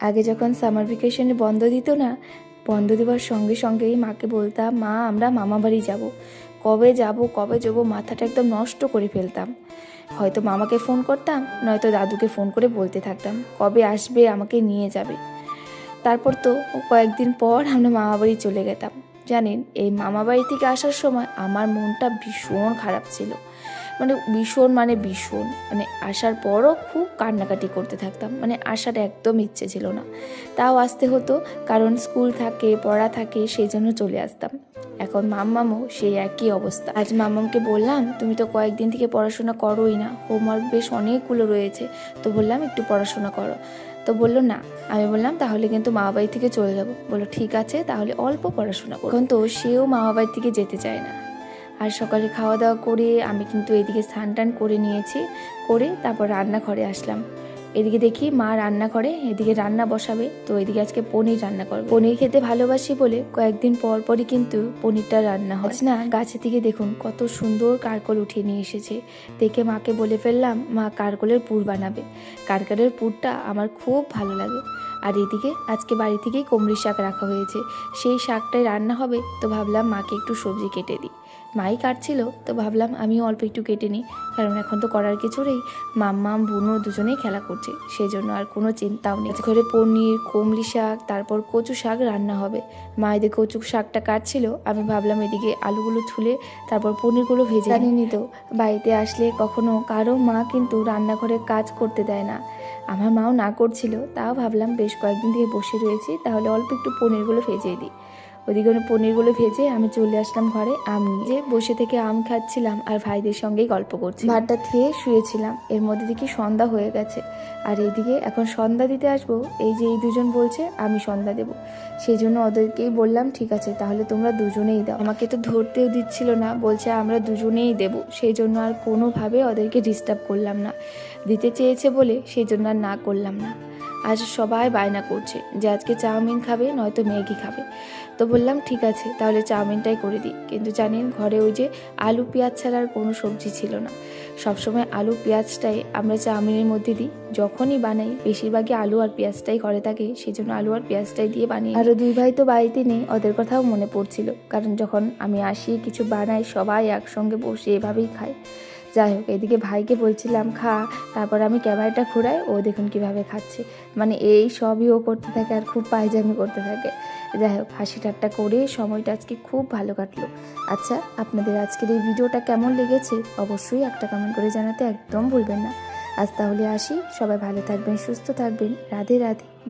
আগে যখন সামার ভ্যাকেশনে বন্ধ দিত না, বন্ধ দেওয়ার সঙ্গে সঙ্গেই মাকে বলতাম, মা আমরা মামা বাড়ি যাব, কবে যাব মাথাটা একদম নষ্ট করে ফেলতাম। হয়তো মামাকে ফোন করতাম, নয়তো দাদুকে ফোন করে বলতে থাকতাম কবে আসবে, আমাকে নিয়ে যাবে। তারপর তো কয়েকদিন পর আমরা মামা বাড়ি চলে যেতাম। জানেন, এই মামা বাড়ি থেকে আসার সময় আমার মনটা ভীষণ খারাপ ছিল, ভীষণ মানে আসার পরও খুব কান্নাকাটি করতে থাকতাম, আসার একদম ইচ্ছে ছিল না, তাও আসতে হতো, কারণ স্কুল থাকে, পড়া থাকে, সেই জন্য চলে আসতাম। এখন মাম্মামও সেই একই অবস্থা। আজ মাম্মামকে বললাম, তুমি তো কয়েকদিন থেকে পড়াশোনা করোই না, হোমওয়ার্ক বেশ অনেকগুলো রয়েছে, তো বললাম একটু পড়াশোনা করো। তো বললো না। আমি বললাম তাহলে কিন্তু মামা বাড়ি থেকে চলে যাব। বললো ঠিক আছে, তাহলে অল্প পড়াশোনা করো। এখন তো সেও মামা বাড়ি থেকে যেতে চায় না। আর সকালে খাওয়া দাওয়া করে আমি কিন্তু এদিকে স্নান টান করে নিয়েছি, করে তারপর রান্নাঘরে আসলাম। এদিকে দেখি মা রান্না করে, এদিকে রান্না বসাবে, তো এদিকে আজকে পনির রান্না করবে। পনির খেতে ভালোবাসি বলে কয়েকদিন পর পরই কিন্তু পনিরটা রান্না হয় না। গাছে থেকে দেখুন কত সুন্দর কারকল উঠিয়ে নিয়ে এসেছে, দেখে মাকে বলে ফেললাম, মা কারকলের পুর বানাবে। কারকলের পুরটা আমার খুব ভালো লাগে। আর এদিকে আজকে বাড়ি থেকেই কুমড়ি শাক রাখা হয়েছে, সেই শাকটাই রান্না হবে, তো ভাবলাম মাকে একটু সবজি কেটে দিই। মাই কাটছিল, তো ভাবলাম আমিও অল্প একটু কেটে নিই, কারণ এখন তো করার কিছু নেই, মাম্মাম বুনো দুজনেই খেলা করছে, সেই জন্য আর কোনো চিন্তাও নেই। ঘরে পনির, কুমড়ি শাক, তারপর কচু শাক রান্না হবে। মা এদিকে কচু শাকটা কাটছিল, আমি ভাবলাম এদিকে আলুগুলো ছুলে তারপর পনিরগুলো ভেজে। জানিনি তো, বাড়িতে আসলে কখনো কারো মা কিন্তু রান্নাঘরে কাজ করতে দেয় না, আমার মাও না করছিল, তাও ভাবলাম বেশ কয়েকদিন থেকে বসে রয়েছি, তাহলে অল্প একটু পনিরগুলো ভেজে দিই। ওদিকে পনিরগুলো ভেজে আমি চলে আসলাম ঘরে আম নিয়ে। বসে থেকে আম খাচ্ছিলাম আর ভাইদের সঙ্গেই গল্প করছি। ভাতটা খেয়ে শুয়েছিলাম, এর মধ্যে দেখি সন্ধ্যা হয়ে গেছে। আর এইদিকে এখন সন্ধ্যা দিতে আসবো, এই যে এই দুজন বলছে আমি সন্ধ্যা দেব, সেই জন্য ওদেরকেই বললাম ঠিক আছে তাহলে তোমরা দুজনেই দাও। আমাকে তো ধরতেও দিচ্ছিল না, বলছে আমরা দুজনেই দেব, সেই জন্য আর কোনোভাবে ওদেরকে ডিস্টার্ব করলাম না। দিতে চেয়েছে বলে সেই জন্য আর না করলাম না। আজ সবাই বায়না করছে যে আজকে চাউমিন খাবে, নয়তো ম্যাগি খাবে, তো বললাম ঠিক আছে তাহলে চাউমিনটাই করে দিই। কিন্তু জানেন, ঘরে ওই যে আলু পেঁয়াজ ছাড়া আর কোনো সবজি ছিল না। সবসময় আলু পেঁয়াজটাই আমরা চাউমিনের মধ্যে দিই, যখনই বানাই বেশিরভাগই আলু আর পেঁয়াজটাই ঘরে থাকে, সেই জন্য আলু আর পেঁয়াজটাই দিয়ে বানিয়ে। আরও দুই ভাই তো বাড়িতে নেই, ওদের কথাও মনে পড়ছিল, কারণ যখন আমি আসি কিছু বানাই সবাই একসঙ্গে বসে এভাবেই খাই। যাই হোক, এদিকে ভাইকে বলছিলাম খা, তারপর আমি ক্যামেরাটা ঘোরাই, ও দেখুন কিভাবে খাচ্ছে, এই সবই ও করতে থাকে আর খুব পায়জামি করতে থাকে। যাই হোক, হাসি ঠাট্টা করে সময়টা আজকে খুব ভালো কাটলো। আচ্ছা, আপনাদের আজকের এই ভিডিওটা কেমন লেগেছে অবশ্যই একটা কমেন্ট করে জানাতে একদম ভুলবেন না। আজ তাহলে আসি, সবাই ভালো থাকবেন, সুস্থ থাকবেন, রাধে রাধে।